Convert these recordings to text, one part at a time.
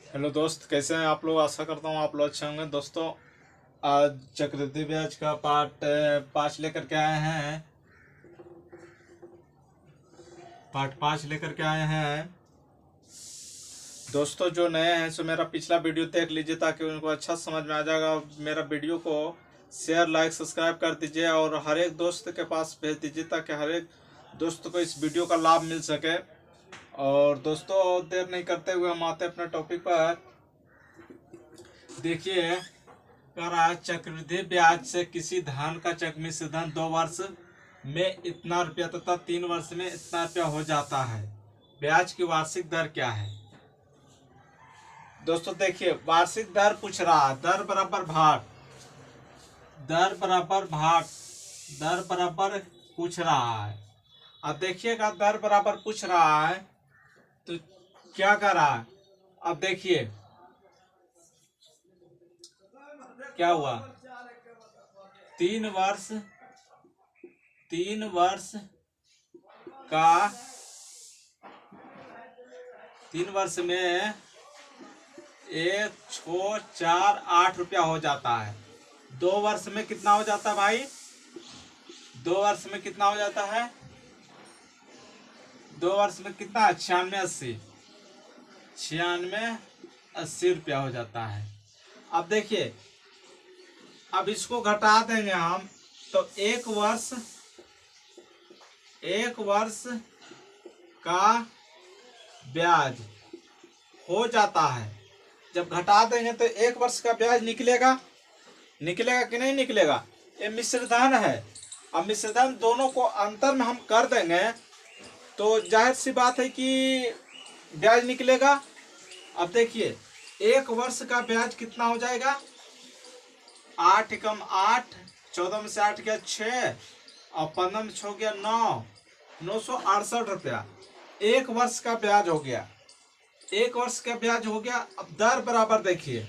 Hello दोस्त, कैसे हैं आप लोग। आशा करता हूँ आप लोग अच्छे होंगे। दोस्तों, आज चक्रवृद्धि ब्याज का पार्ट 5 लेकर के आए हैं। पार्ट 5 लेकर के आए हैं। दोस्तों, जो नए हैं सो मेरा पिछला वीडियो देख लीजिए ताकि उनको अच्छा समझ में आ जाएगा। मेरा वीडियो को शेयर, लाइक, सब्सक्राइब कर दीजिए और हर एक दोस्त के पास भेज दीजिए ताकि हर एक दोस्त को इस वीडियो का लाभ मिल सके। और दोस्तों, देर नहीं करते हुए हम आते हैं अपने टॉपिक पर। देखिए, कर रहा है चक्रवृद्धि ब्याज से किसी धन का चक्रमिश्र धन 2 वर्ष में इतना रुपया तथा 3 वर्ष में इतना रुपया हो जाता है। ब्याज की वार्षिक दर क्या है। दोस्तों देखिए, वार्षिक दर पूछ रहा है। दर बराबर भाग, दर बराबर भाग, दर बराबर पूछ रहा है। अब देखिएगा, दर बराबर पूछ रहा है तो क्या कर रहा है। अब देखिए क्या हुआ। 3 वर्ष, 3 वर्ष का 3 वर्ष में 1,648 रुपया हो जाता है। 2 वर्ष में कितना हो जाता है भाई। 2 वर्ष में कितना हो जाता है। 2 वर्ष में कितना है। 96, 96, 80 रुपया हो जाता है। अब देखिए, अब इसको घटा देंगे हम तो एक वर्ष का ब्याज हो जाता है। जब घटा देंगे तो 1 वर्ष का ब्याज निकलेगा कि नहीं निकलेगा। ये मिश्रधन है। अब मिश्रधन दोनों को अंतर में हम कर देंगे तो जाहिर सी बात है कि ब्याज निकलेगा। अब देखिए, 1 वर्ष का ब्याज कितना हो जाएगा। 8 एकम 8, 14 में से 8 गया 6 और 15 में 6 गया 9, 968 रुपया 1 वर्ष का ब्याज हो गया। 1 वर्ष का ब्याज हो गया। अब दर बराबर देखिए,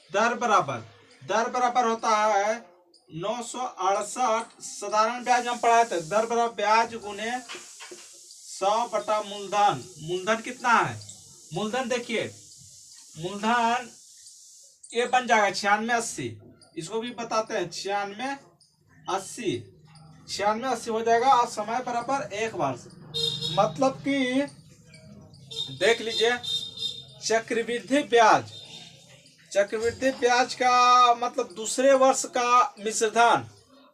दर बराबर होता है 968। साधारण ब्याज हम पढ़ाए थे। दर बराबर ब्याज गुने 100 बटा मूलधन। मूलधन कितना है। मूलधन देखिए, मूलधन ये बन जाएगा 96, 80। इसको भी बताते हैं 96, 80। 96, 80 हो जाएगा और समय बराबर 1 वर्ष। मतलब कि देख लीजिए, चक्रवृद्धि ब्याज का मतलब दूसरे वर्ष का मिश्रधन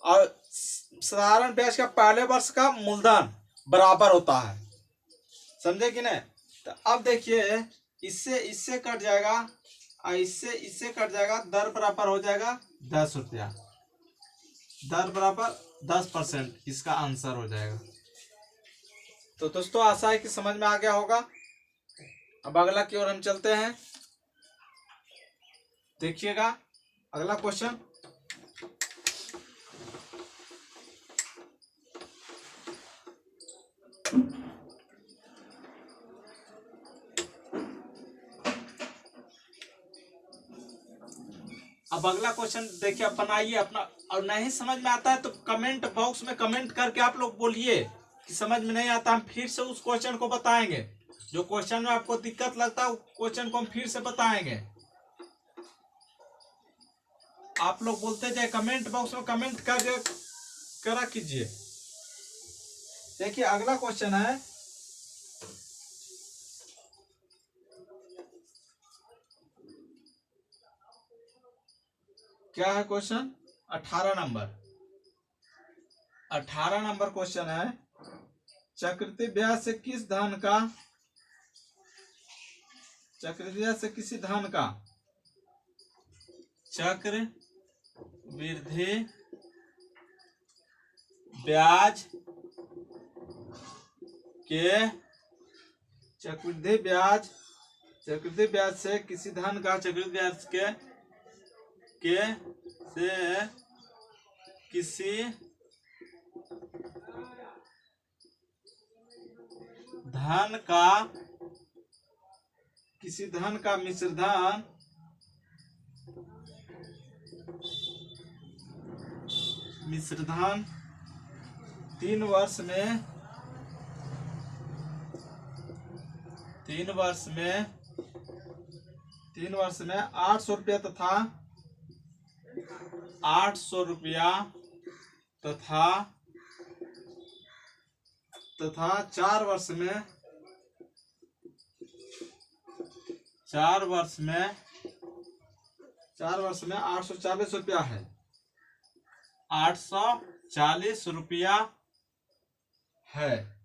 और साधारण ब्याज का पहले वर्ष का मूलधन बराबर होता है। समझे कि नहीं। तो अब देखिए, इससे कट जाएगा और इससे कट जाएगा। दर बराबर हो जाएगा 10 रुपया। दर बराबर 10%। इसका आंसर हो जाएगा। तो दोस्तों, आशा है कि समझ में आ गया होगा। अब अगला की ओर हम चलते हैं। देखिएगा अगला क्वेश्चन। अब अगला क्वेश्चन देखिए, आप बनाइए अपना। और नहीं समझ में आता है तो कमेंट बॉक्स में कमेंट करके आप लोग बोलिए कि समझ में नहीं आता। हम फिर से उस क्वेश्चन को बताएंगे। जो क्वेश्चन में आपको दिक्कत लगता है क्वेश्चन को हम फिर से बताएंगे। आप लोग बोलते जाए, कमेंट बॉक्स में कमेंट करा कीजिए। देखिए अगला क्वेश्चन है, क्या है क्वेश्चन। 18 नंबर क्वेश्चन है। चक्रवृद्धि ब्याज से किसी धन का चक्रवृद्धि ब्याज के चक्रवृद्धि ब्याज से किसी धन का चक्रवृद्धि ब्याज के से किसी धन का मिश्रधन 3 वर्ष में 3 वर्ष में 800 रुपया तथा 800 रुपया तथा 4 वर्ष में 840 रुपया है। 840 रुपया है।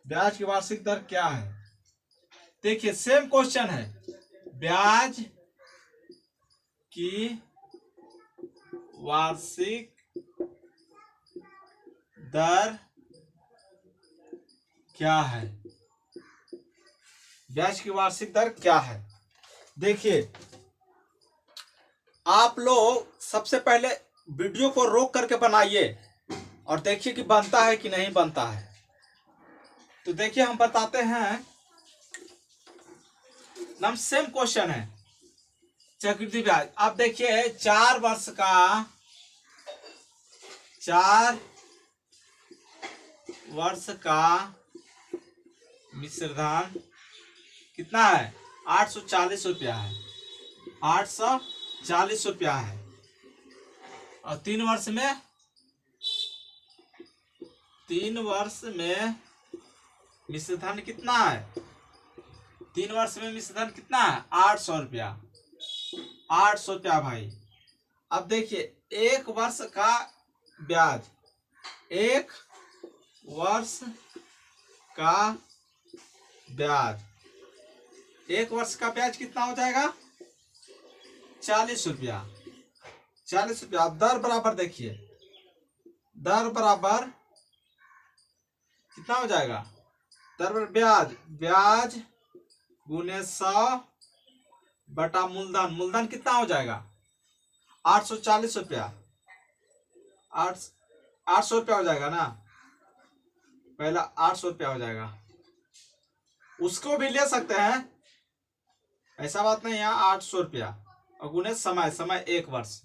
ब्याज की वार्षिक दर क्या है? देखिए सेम क्वेश्चन है। ब्याज की वार्षिक दर क्या है? ब्याज की वार्षिक दर क्या है? देखिए आप लोग सबसे पहले वीडियो को रोक करके बनाइए और देखिए कि बनता है कि नहीं बनता है। तो देखिए हम बताते हैं। नम सेम क्वेश्चन है चक्रवृद्धि ब्याज। आप देखिए 4 वर्ष का मिश्रधन कितना है? 840 रुपया है। 840 रुपया है। और 3 वर्ष में मिश्रधन कितना है? 3 वर्ष में मिश्रधन कितना है? 800 रुपया। 800 रुपया भाई। अब देखिए 1 वर्ष का ब्याज, 1 वर्ष का ब्याज, 1 वर्ष का ब्याज कितना हो जाएगा? 40 रुपया। 40 रुपया। अब दर बराबर देखिए, दर बराबर कितना हो जाएगा? दर बराबर ब्याज गुने 100 बटा मूलधन। मूलधन कितना हो जाएगा? 840 रुपया। 800 रुपया हो जाएगा ना, पहला 800 रुपया हो जाएगा। उसको भी ले सकते हैं, ऐसा बात नहीं है। 800 रुपया और गुने समय 1 वर्ष।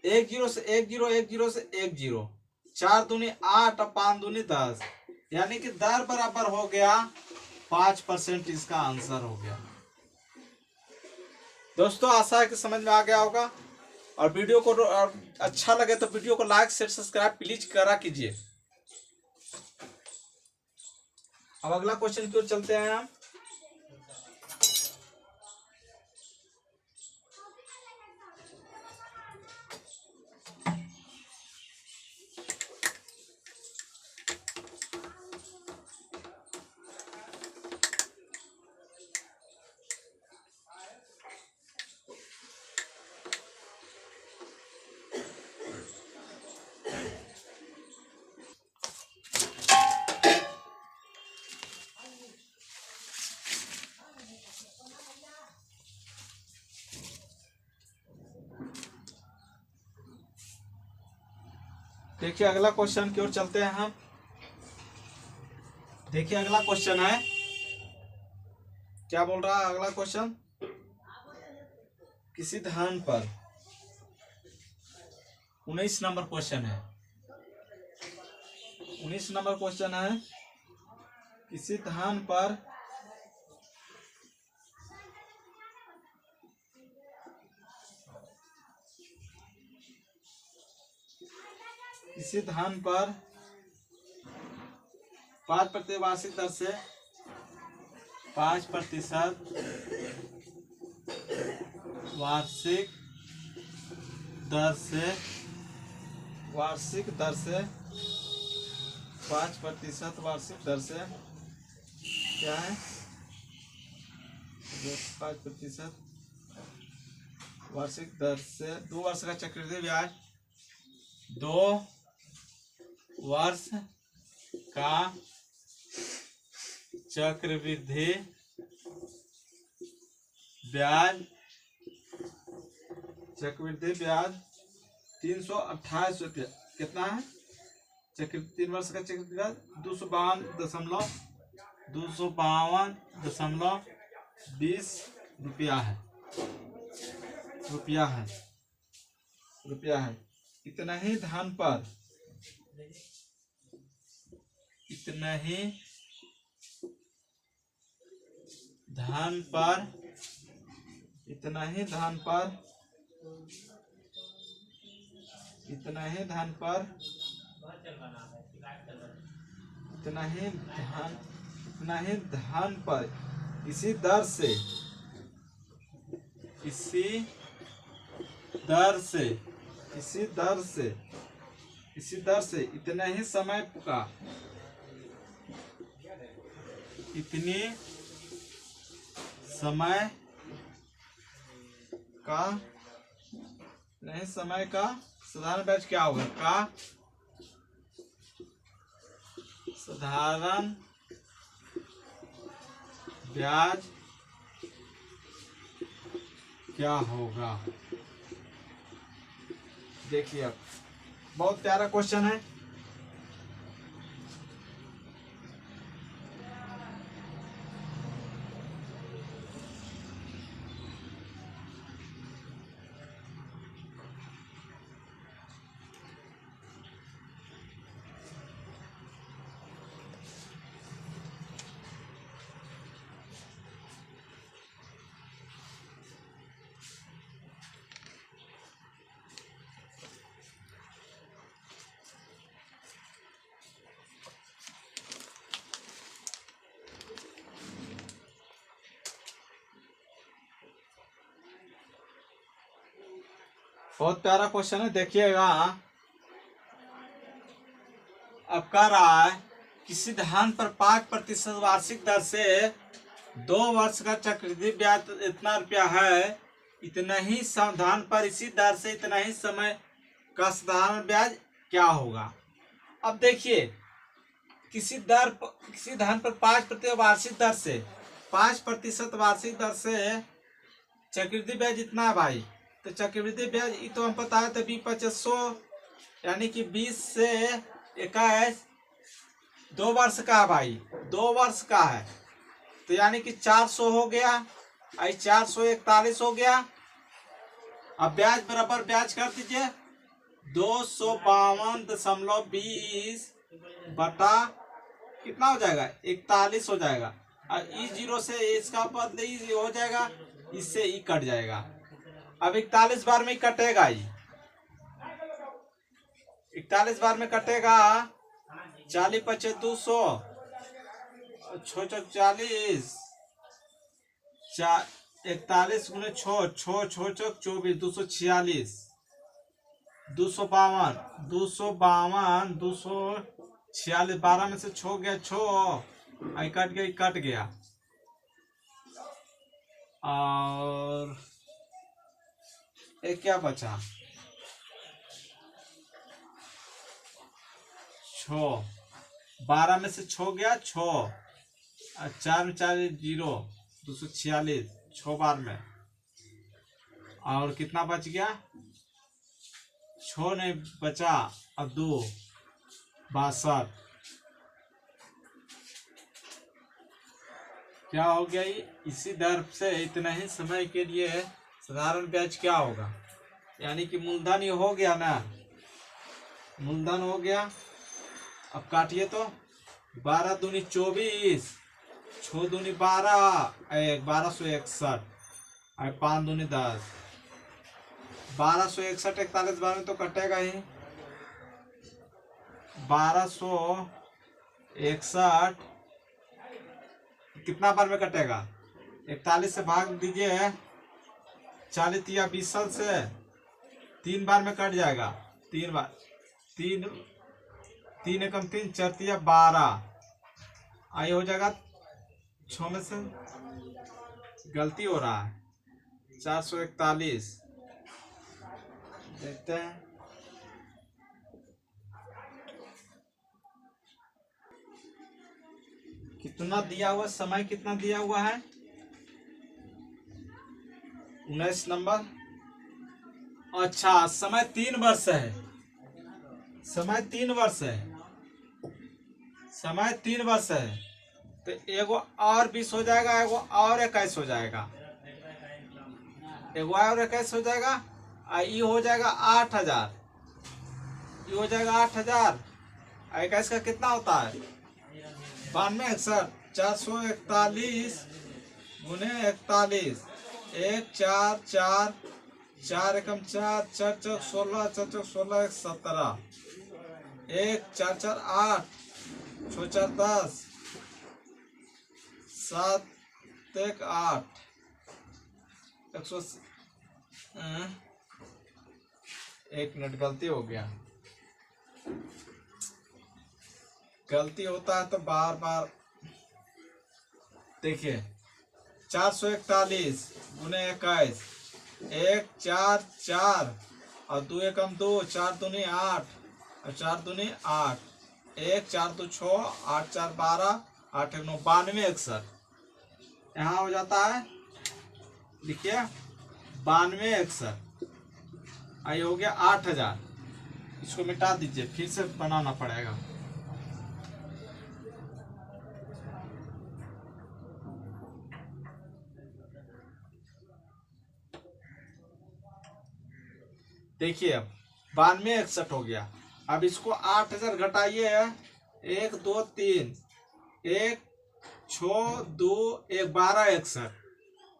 1 0 से 1 0, 1 0 से 1 0, 4 दूनी 8 और 5 दूनी 10, यानी कि दर बराबर हो गया 5%। इसका आंसर हो गया। दोस्तों आशा है कि समझ में आ गया होगा। और वीडियो को अच्छा लगे तो वीडियो को लाइक शेयर सब्सक्राइब प्लीज करा कीजिए। अब अगला क्वेश्चन की ओर चलते हैं हम। देखिए अगला क्वेश्चन की ओर चलते हैं हम। देखिए अगला क्वेश्चन है, क्या बोल रहा है अगला क्वेश्चन? किसी धन पर 19 नंबर क्वेश्चन है। 19 नंबर क्वेश्चन है। किसी धन पर किसी धन पर 5% वार्षिक दर से 5% वार्षिक दर से 5% वार्षिक दर से क्या है? 5% वार्षिक दर से 2 वर्ष का चक्रवृद्धि ब्याज, 2 वर्ष का चक्रवृद्धि ब्याज 328 रुपया। कितना है? 3 वर्ष का चक्रवृद्धि ब्याज 252.20 रुपया है। इतना ही धन पर धन पर इतना ही धन पर इतना ही धन पर इतना ही धन पर इसी दर से इसी दर से इसी दर से इसी दर से इतने ही समय का इतनी समय का नहीं समय का साधारण ब्याज क्या होगा का साधारण ब्याज क्या होगा। देखिए अब बहुत प्यारा क्वेश्चन है। बहुत प्यारा क्वेश्चन है, देखिएगा। अब कह रहा है किसी धन पर 5% वार्षिक दर से 2 वर्ष का चक्रवृद्धि ब्याज इतना रुपया है, इतना ही धन पर इसी दर से इतना ही समय का साधारण ब्याज क्या होगा। अब देखिए किसी धन पर 5% वार्षिक दर से 5% वार्षिक दर से चक्रवृद्धि ब्याज इतना है भाई। तो चक्रवृद्धि ब्याज ये तो हम पता है, तो 20-2500 यानी कि 20 से 21 2 वर्ष का है भाई, 2 वर्ष का है। तो यानी कि 400 हो गया, आई 441 हो गया। अब ब्याज बराबर ब्याज कर दीजिए 252.20 बटा कितना हो जाएगा 41 हो जाएगा। और ई 0 से इसका पद हो जाएगा, इससे ई कट जाएगा। अब 41 बार में कटेगा, ही 41 बार में कटेगा। 40 × 200 40 41 × 6 24 246 252 246 12 में से 6 गया 6 आई कट गया और एक क्या बचा 6 12 में से 6 गया 6 और 4 में 4 0 246 6 बार में और कितना बच गया 6 नहीं बचा और 2 62 क्या हो गया। इसी दर से इतना ही समय के लिए साधारण ब्याज क्या होगा, यानी कि मूलधन ये हो गया ना, मूलधन हो गया। अब काटिए तो 12 दूनी 24 6 दूनी 12 1261 और 5 दूनी 10 1261 41 बार में तो कटेगा ही। 1261 कितना बार में कटेगा 41 से भाग दीजिए 40 या 20 से 3 बार में कट जाएगा। 3 बार 3 एकम 3 4 12 आई हो जाएगा 6 में से गलती हो रहा है 441 देखते हैं। कितना दिया हुआ समय कितना दिया हुआ है 19 नंबर। अच्छा समय 3 वर्ष है, समय 3 वर्ष है, समय 3 वर्ष है। तो एगो और 20 हो जाएगा, एगो और 21 हो जाएगा, एगो और 21 हो जाएगा। ये हो जाएगा 8000, ये हो जाएगा 8000। 21 का कितना होता है 92 61 441 गुने 41, 1 4 4, 4 एकम 4, 4 चौक 16, 4 चौक 16, 1 17, 1 4 4 8, 6 4 10, 7 1 8, 100। 1 मिनट, गलती हो गया। गलती होता है तो बार बार देखिए। 441 गुने 21, 1 4 4 और 2 एकम 2, 4 दूनी 8 और 4 दूनी 8, 1 4 2 6, 8 4 12, 8 1 9, 92 61। यहाँ हो जाता है, देखिए 92 61। आई हो गया 8000। इसको मिटा दीजिए, फिर से बनाना पड़ेगा। देखिए अब 92 61 हो गया। अब इसको 8000 घटाइए, 1 2 3, 1 6 2 1, 12 61।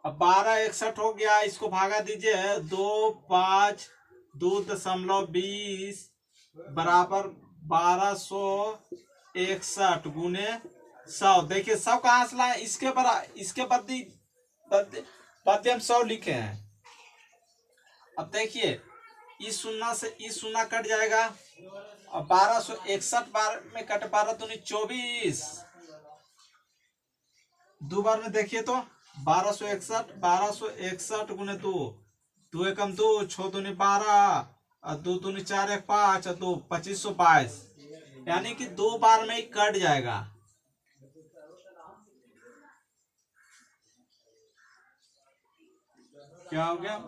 अब 12 61 हो गया। इसको भागा दीजिए, 2 5 2.20 बराबर 1261 गुने 100। देखिए 100 कहाँ से लाए, इसके बदले हम 100 लिखे हैं। अब देखिए इस शून्य से इस शून्य कट जाएगा। अब 1261 बार में कट, 12 दूनी 24, दो बार में देखिए तो 1261 गुने 2, 2 एकम 2, 6 दूनी 12 और 2 दूनी 4 1 5 और 2 2522। यानी कि 2 बार में ही कट जाएगा। क्या हो गया,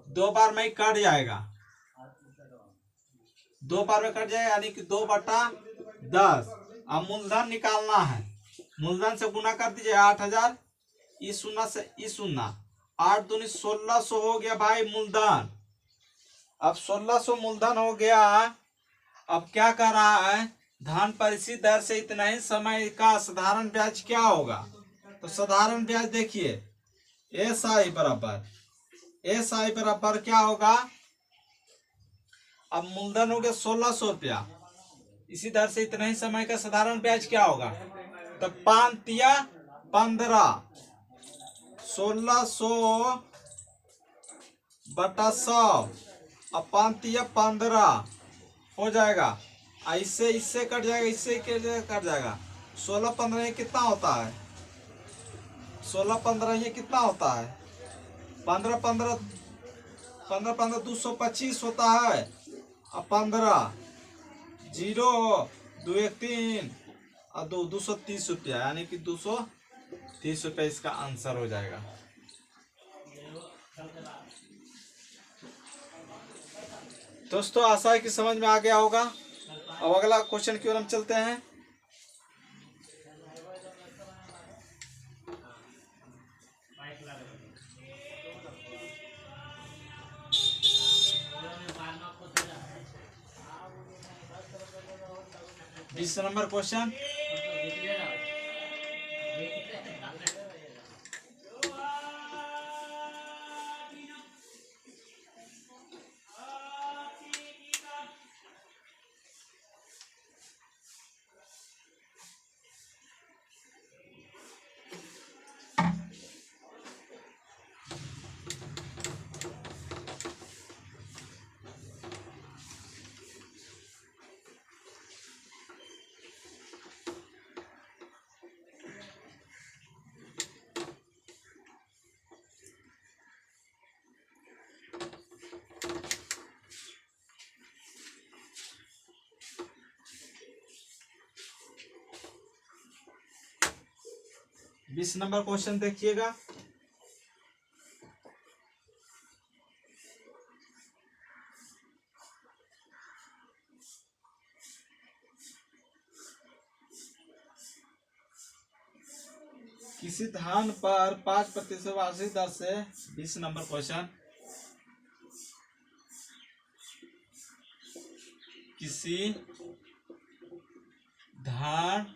2 बार में ही कट जाएगा। 2 बार में कट जाएगा, यानी कि 2/10। अब मूलधन निकालना है। मूलधन से गुना कर दीजिए 8000, इस शून्य से इस शून्य, 8 दूनी 1600 हो गया भाई मूलधन। अब 1600 मूलधन हो गया। अब क्या कर रहा है, धन पर इसी दर से इतना ही समय का साधारण ब्याज क्या होगा। तो साधारण ब्याज देखिए, SI बराबर क्या होगा। अब मूलधन हो गया 1600 रुपया, इसी दर से इतना ही समय का साधारण ब्याज क्या होगा। तो 5×15, 1600/100, अब 5×15 हो जाएगा। इससे कट जाएगा, इससे कट जाएगा। 16×15 ये कितना होता है, 16×15 ये कितना होता है, 15×15 15×15 225 होता है। अब 15 0 2 1 3 और 230 रुपया, यानी कि 230 रुपया इसका आंसर हो जाएगा। दोस्तों आशा है कि समझ में आ गया होगा। अब अगला क्वेश्चन की ओर हम चलते हैं। बीस नंबर क्वेश्चन। बीस नंबर क्वेश्चन देखिएगा। किसी धन पर 5% वार्षिक दर से, 20 नंबर क्वेश्चन, किसी धन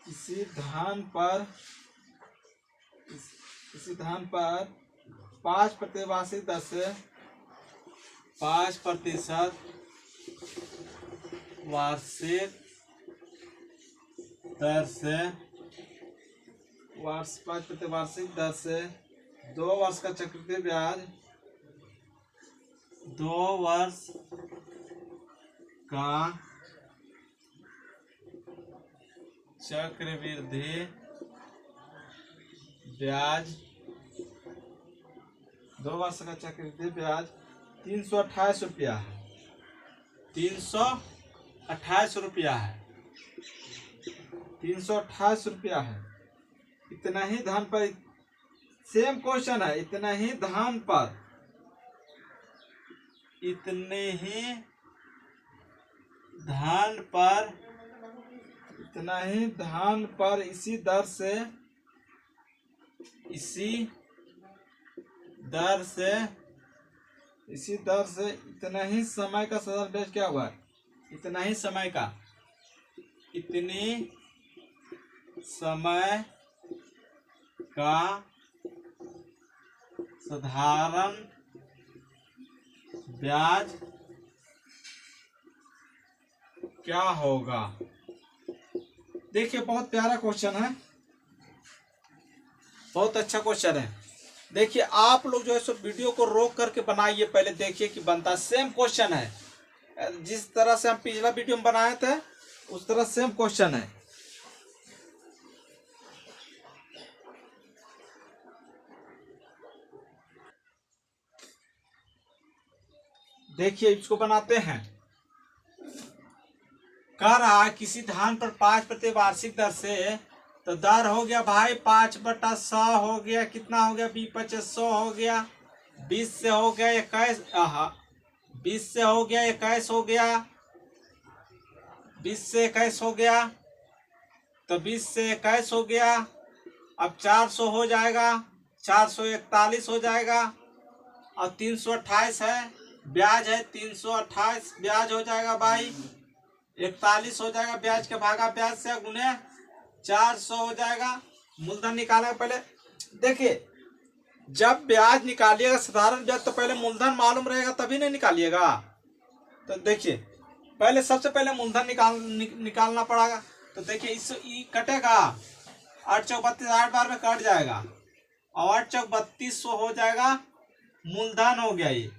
इसी धान पर 5% वार्षिक दर से 5% वार्षिक दर से 5% वार्षिक दर से 2 वर्ष का चक्रवृद्धि ब्याज 2 वर्ष का चक्रवृद्धि ब्याज 2 वर्ष का चक्रवृद्धि ब्याज 328 रुपया है। 328 रुपया है। 328 रुपया है। इतना ही धान पर, सेम क्वेश्चन है, इतना ही धान पर इसी दर से इतना ही समय का साधारण ब्याज क्या हुआ? इतनी समय का साधारण ब्याज क्या होगा? देखिए, बहुत प्यारा क्वेश्चन है, बहुत अच्छा क्वेश्चन है। देखिए, आप लोग जो है सो वीडियो को रोक करके बनाइए, पहले देखिए कि बनता है। सेम क्वेश्चन है, जिस तरह से हम पिछला वीडियो में बनाए थे उस तरह सेम क्वेश्चन है। देखिए, इसको बनाते हैं। कह रहा है किसी धान पर 5% वार्षिक दर से, तो दर हो गया भाई 5/100 हो गया, कितना हो गया? 20/100 हो गया। 20 से हो गया 21, 20 से हो गया 21 हो गया, 20 से 21 हो गया, तो 20 से 21 हो गया। अब 400 हो जाएगा, 441 हो जाएगा, और 328 है ब्याज है, 328 ब्याज हो जाएगा भाई। 41 हो जाएगा ब्याज के भागा ब्याज से गुने 400 हो जाएगा। मूलधन निकालेगा पहले। देखिए, जब ब्याज निकालिएगा साधारण ब्याज, तो पहले मूलधन मालूम रहेगा तभी नहीं निकालिएगा। तो देखिए, पहले सबसे पहले मूलधन निकालना पड़ेगा। तो देखिए, इस कटेगा 8 चौक 32, 8 बार में कट जाएगा, और 8 चौक 3200 हो जाएगा। मूलधन हो गया, ये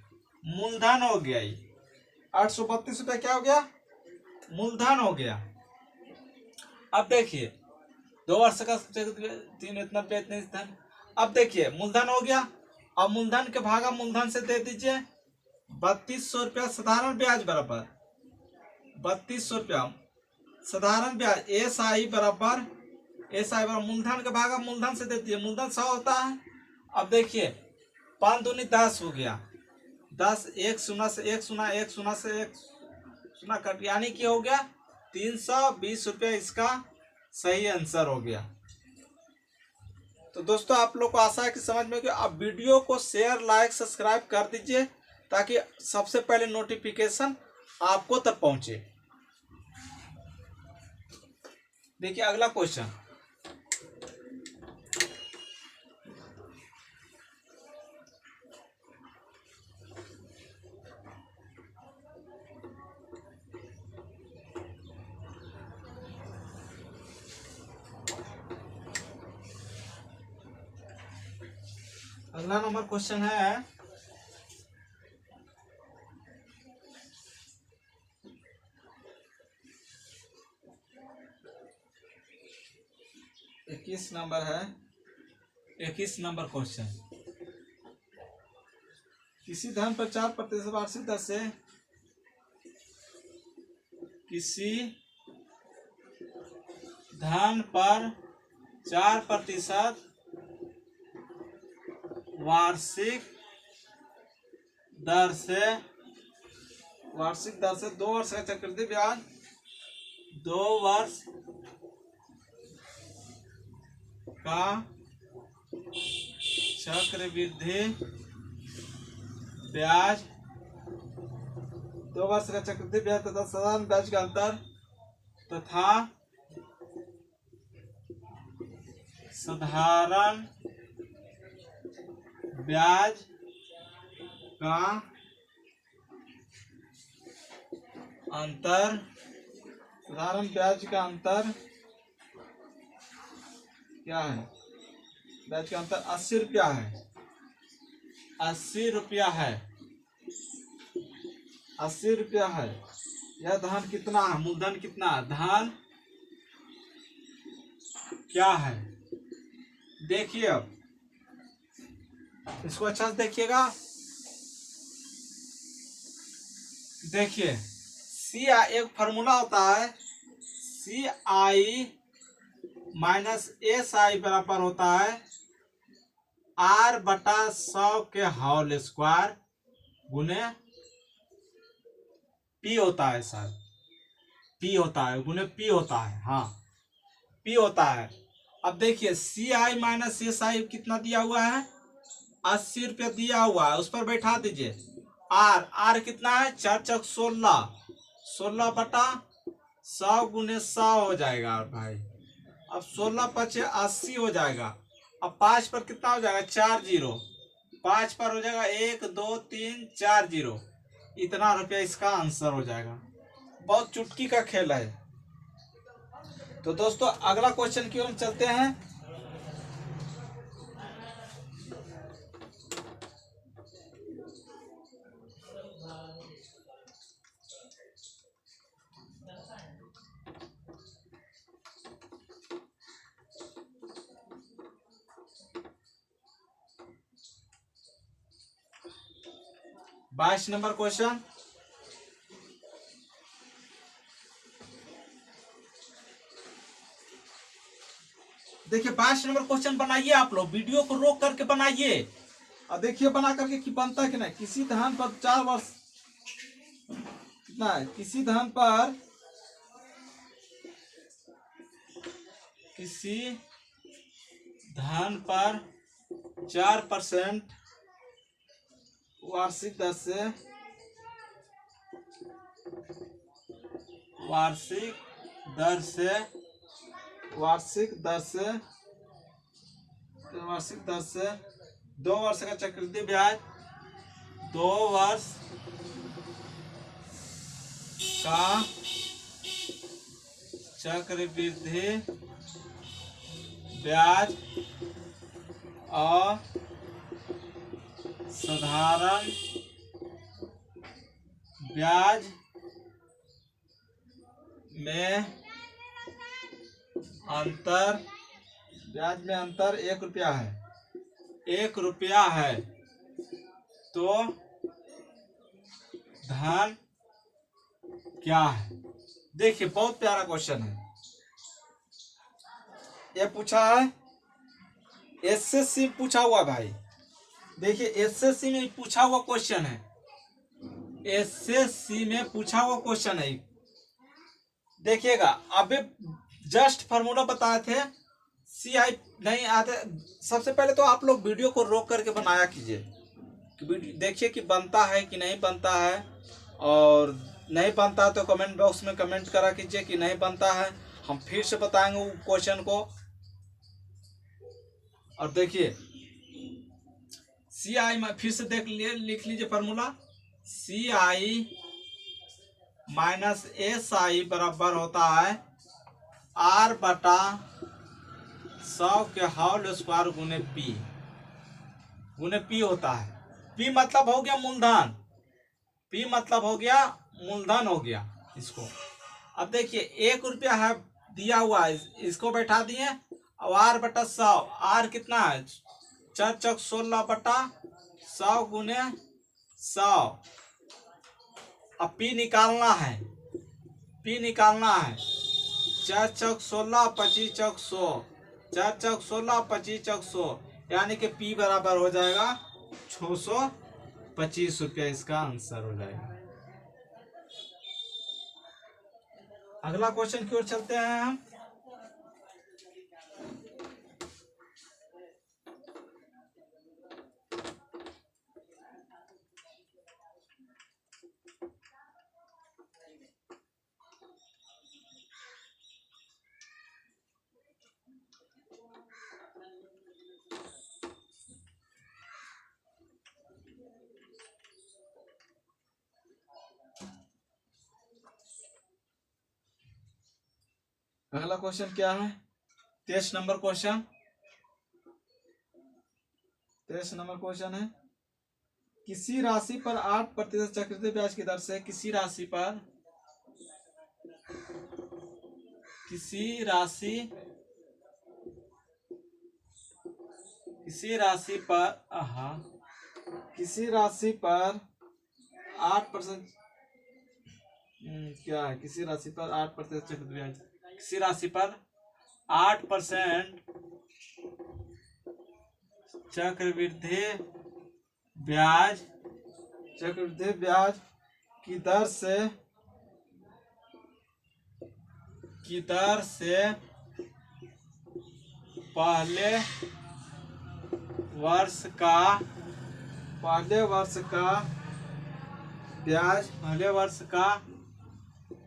मूलधन हो गया। ये 832 रुपया क्या हो गया? मूलधन हो गया। अब देखिए, 2 वर्ष का 3 इतना धन। अब देखिए, मूलधन हो गया, और मूलधन के भागा मूलधन से दे दीजिए 3200 रुपया साधारण ब्याज बराबर 3200 रुपया साधारण ब्याज। SI बराबर मूलधन के भागा मूलधन से दे दीजिए, मूलधन 100 होता है। अब देखिए, 5 दूनी 10 हो गया, 10 1 0 से 1 0 1 0 से 1 0 कट, यानी कि हो गया 320 रुपया। इसका सही आंसर हो गया। तो दोस्तों, आप लोग को आशा है कि समझ में कि आप वीडियो को शेयर, लाइक, सब्सक्राइब कर दीजिए, ताकि सबसे पहले नोटिफिकेशन आपको तक पहुंचे। देखिए, अगला क्वेश्चन। अगला नंबर क्वेश्चन है, इक्कीस नंबर क्वेश्चन। किसी धन पर 4% वार्षिक दर से किसी धन पर 4% वार्षिक दर से 2 वर्ष का चक्रवृद्धि ब्याज 2 वर्ष का चक्रवृद्धि ब्याज 2 वर्ष का चक्रवृद्धि ब्याज तथा साधारण ब्याज का अंतर तथा साधारण ब्याज का अंतर, साधारण ब्याज का अंतर क्या है? ब्याज का अंतर 80 रुपया है। 80 रुपया है। 80 रुपया है। यह धन कितना है? मूलधन कितना है? धन क्या है? देखिए, अब इसको अच्छा से देखिएगा। देखिए, सी आई एक फार्मूला होता है, सी आई माइनस एस आई बराबर होता है आर बटा 100 के होल स्क्वायर गुने पी होता है सर, पी होता है गुने पी होता है, हाँ पी होता है। अब देखिए सी आई माइनस एस आई कितना दिया हुआ है? 80 रुपया दिया हुआ है, उस पर बैठा दीजिए। आर, आर कितना है? 4 चौक 16, 16 बटा 100 गुने 100 हो जाएगा भाई। अब 16 पचे 80 हो जाएगा। अब 5 पर कितना हो जाएगा? 4 जीरो, 5 पर हो जाएगा 1 2 3 4 जीरो। इतना रुपया इसका आंसर हो जाएगा। बहुत चुटकी का खेल है। तो दोस्तों अगला क्वेश्चन की ओर चलते हैं। बाईस नंबर क्वेश्चन। देखिए 22 नंबर क्वेश्चन बनाइए, आप लोग वीडियो को रोक करके बनाइए और देखिए बना करके कि बनता है कि नहीं। किसी धन पर 4 वर्ष कितना है? किसी धन पर, किसी धन पर 4% वार्षिक दर से, वार्षिक दर से, वार्षिक दर से, वार्षिक दर से 2 वर्ष का चक्रवृद्धि ब्याज, 2 वर्ष का चक्रवृद्धि ब्याज और साधारण ब्याज में अंतर, ब्याज में अंतर 1 रुपया है, 1 रुपया है। तो धन क्या है? देखिए बहुत प्यारा क्वेश्चन है। ये पूछा है, एसएससी पूछा हुआ भाई। देखिए एसएससी में पूछा हुआ क्वेश्चन है, एसएससी में पूछा हुआ क्वेश्चन है। देखिएगा अभी जस्ट फार्मूला बताए थे, सी आई नहीं आते। सबसे पहले तो आप लोग वीडियो को रोक करके बनाया कीजिए, देखिए कि बनता है कि नहीं बनता है, और नहीं बनता तो कमेंट बॉक्स में कमेंट करा कीजिए कि नहीं बनता है। हम फिर से बताएंगे वो क्वेश्चन को। और देखिए सी आई में फिर से देख लिए, लिख लीजिए formula, C I minus S I बराबर होता है आर बटा 100 के होल स्क्वायर गुने पी, गुने पी होता है। पी मतलब हो गया मूलधन, पी मतलब हो गया मूलधन हो गया इसको। अब देखिए 1 रुपया है दिया हुआ है, इसको बैठा दिए। अब आर बटा 100, आर कितना है? 4 चौक 16 बटा 100 गुने 100। अब पी निकालना है, पी निकालना है। 4 चौक 16, 25 चौक 100, 4 चौक 16, 25 चौक 100, यानी कि पी बराबर हो जाएगा 625 रुपया। इसका आंसर हो जाएगा। अगला क्वेश्चन की ओर चलते हैं हम। अगला क्वेश्चन क्या है? 23 नंबर क्वेश्चन। 23 नंबर क्वेश्चन है, किसी राशि पर 8% चक्रवृद्धि ब्याज की दर से किसी राशि पर किसी राशि पर 8%, क्या है? किसी राशि पर 8% चक्रवृद्धि ब्याज, किसी राशि पर 8% चक्रवृद्धि ब्याज की दर से पहले वर्ष का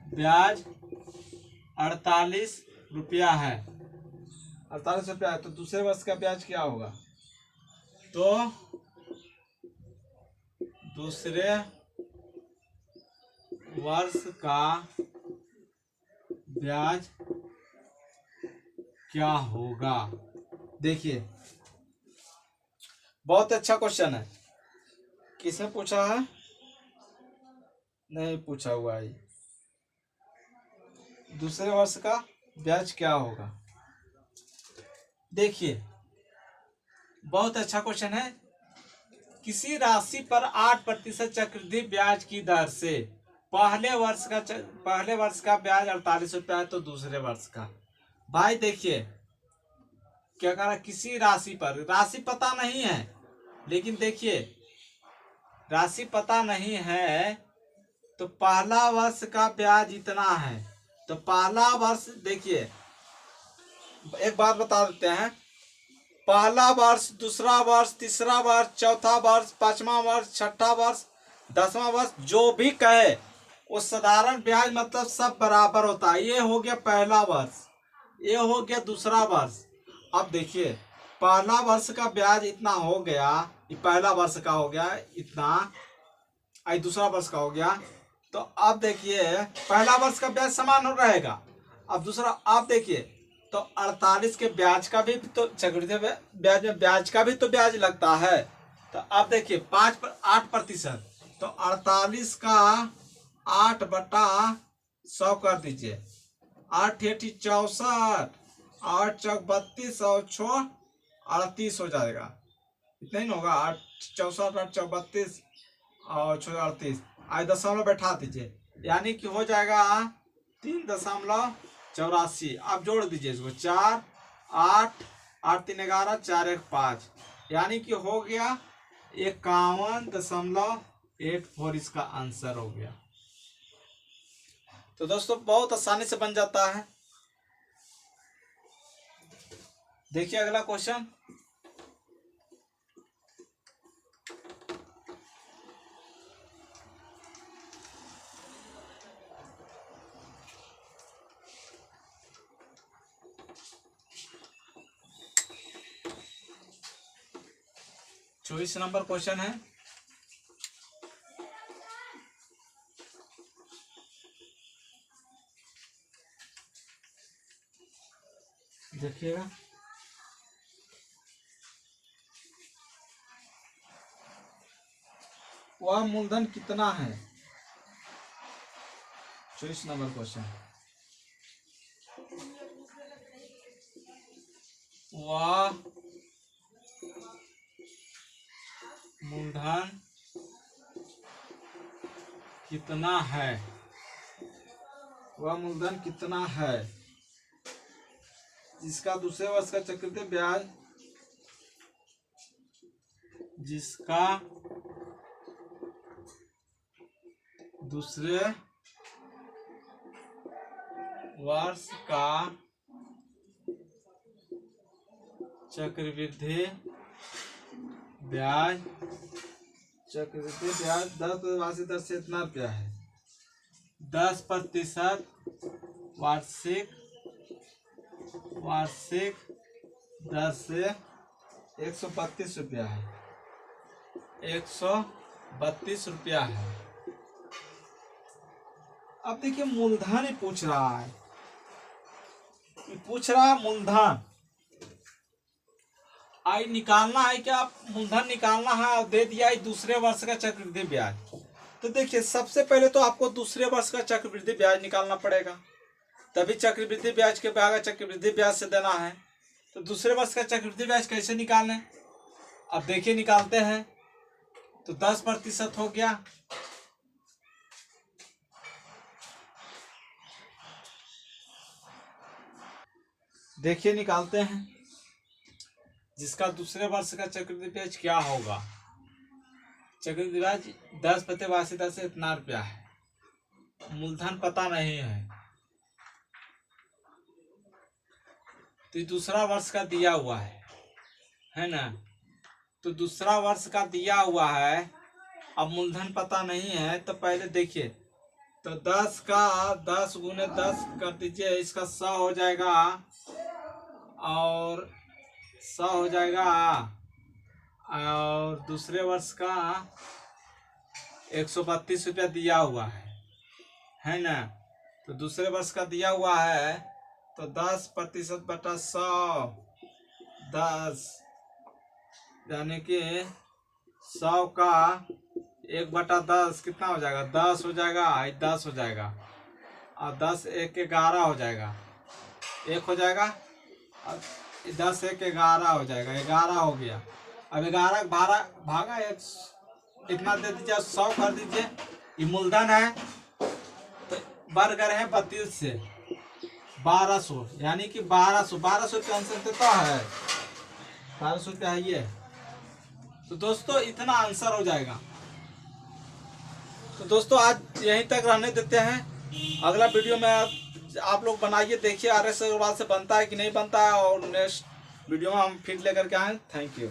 ब्याज 48 रुपया है। 48 रुपया है, तो दूसरे वर्ष का ब्याज क्या होगा? तो दूसरे वर्ष का ब्याज क्या होगा? देखिए, बहुत अच्छा क्वेश्चन है। किसने पूछा है? नहीं पूछा हुआ है। दूसरे वर्ष का ब्याज क्या होगा? देखिए, बहुत अच्छा क्वेश्चन है। किसी राशि पर 8% चक्रवृद्धि ब्याज की दर से पहले वर्ष का ब्याज 48 रुपया है, तो दूसरे वर्ष का। भाई देखिए, क्या कह रहा है? किसी राशि पर, राशि पता नहीं है, लेकिन देखिए राशि पता नहीं है, तो पहला वर्ष का ब्याज इतना है। तो पहला वर्ष, देखिए एक बात बता देते हैं, पहला वर्ष, दूसरा वर्ष, तीसरा वर्ष, चौथा वर्ष, पांचवा वर्ष, छठा वर्ष, 10वां वर्ष, जो भी कहे वो साधारण ब्याज मतलब सब बराबर होता है। ये हो गया पहला वर्ष, ये हो गया दूसरा वर्ष। अब देखिए, पहला वर्ष का ब्याज इतना हो गया, ये पहला वर्ष का हो गया इतना, आई दूसरा वर्ष का हो गया। तो अब देखिए, पहला वर्ष का ब्याज समान हो रहेगा। अब दूसरा, आप देखिए, तो 48 के ब्याज का भी तो चक्रवृद्धि ब्याज में ब्याज का भी तो ब्याज लगता है। तो अब देखिए 8%, तो 48 का 8/100 कर दीजिए। 8 × 64, 8 × 32 और 6 38 हो जाएगा। इतना ही होगा, 8 × 64, 8 × 32 और 6 38। आज दशमलव बैठा दीजिए, यानी कि हो जाएगा 3.84। आप जोड़ दीजिए इसको, 4 8 8 3 11 4 1 5, यानी कि हो गया 51.84। इसका आंसर हो गया। तो दोस्तों बहुत आसानी से बन जाता है। देखिए अगला क्वेश्चन, चौबीस नंबर क्वेश्चन है। देखिएगा, वह मूलधन कितना है? 24 नंबर क्वेश्चन, वह मूलधन कितना है? वह मूलधन कितना है जिसका दूसरे वर्ष का चक्रवृद्धि ब्याज, जिसका दूसरे वर्ष का चक्रवृद्धि ब्याज 10% दर से इतना रुपया है। 10% वार्षिक दर से 132 रुपया है। 132 रुपया है। अब देखिए, मूलधन ही पूछ रहा है, पूछ रहा मूलधन, आई निकालना है क्या, मूलधन निकालना है और दे दिया दूसरे वर्ष का चक्रवृद्धि ब्याज। तो देखिए सबसे पहले तो आपको दूसरे वर्ष का चक्रवृद्धि ब्याज निकालना पड़ेगा, तभी चक्रवृद्धि ब्याज के बाद चक्रवृद्धि ब्याज से देना है। तो दूसरे वर्ष का चक्रवृद्धि ब्याज कैसे निकालें, अब देखिए निकालते हैं। तो 10% हो गया, देखिए निकालते हैं जिसका दूसरे वर्ष का चक्रवृद्धि ब्याज क्या होगा। चक्रवृद्धि ब्याज 10/82 से इतना रुपया है, मूलधन पता नहीं है, तो दूसरा वर्ष का दिया हुआ है ना। तो दूसरा वर्ष का दिया हुआ है, अब मूलधन पता नहीं है, तो पहले देखिए तो 10 का 10 गुने 10 कर दीजिए, इसका 100 हो जाएगा और 100 हो जाएगा, और दूसरे वर्ष का 132 रुपया दिया हुआ है ना। तो दूसरे वर्ष का दिया हुआ है, तो 10% बटा 100, 10 यानी कि 100 का 1/10 कितना हो जाएगा, 10 हो जाएगा, 10 हो जाएगा, और 10 1 11 हो जाएगा, 1 हो जाएगा, और 10 1 11 हो जाएगा, 11 हो गया। अब 11 भागा 1 इतना दे दीजिए, 100 कर दीजिए, ये मूलधन है, तो बढ़ गए हैं 32 से 1200, यानी कि 1200 रुपया आंसर देता है, 1200 रुपया है ये। तो दोस्तों इतना आंसर हो जाएगा। तो दोस्तों आज यहीं तक रहने देते हैं, अगला वीडियो में आप लोग बनाइए, देखिए RS अग्रवाल से बनता है कि नहीं बनता है, और नेक्स्ट वीडियो में हम फिर लेकर के आए। Thank you.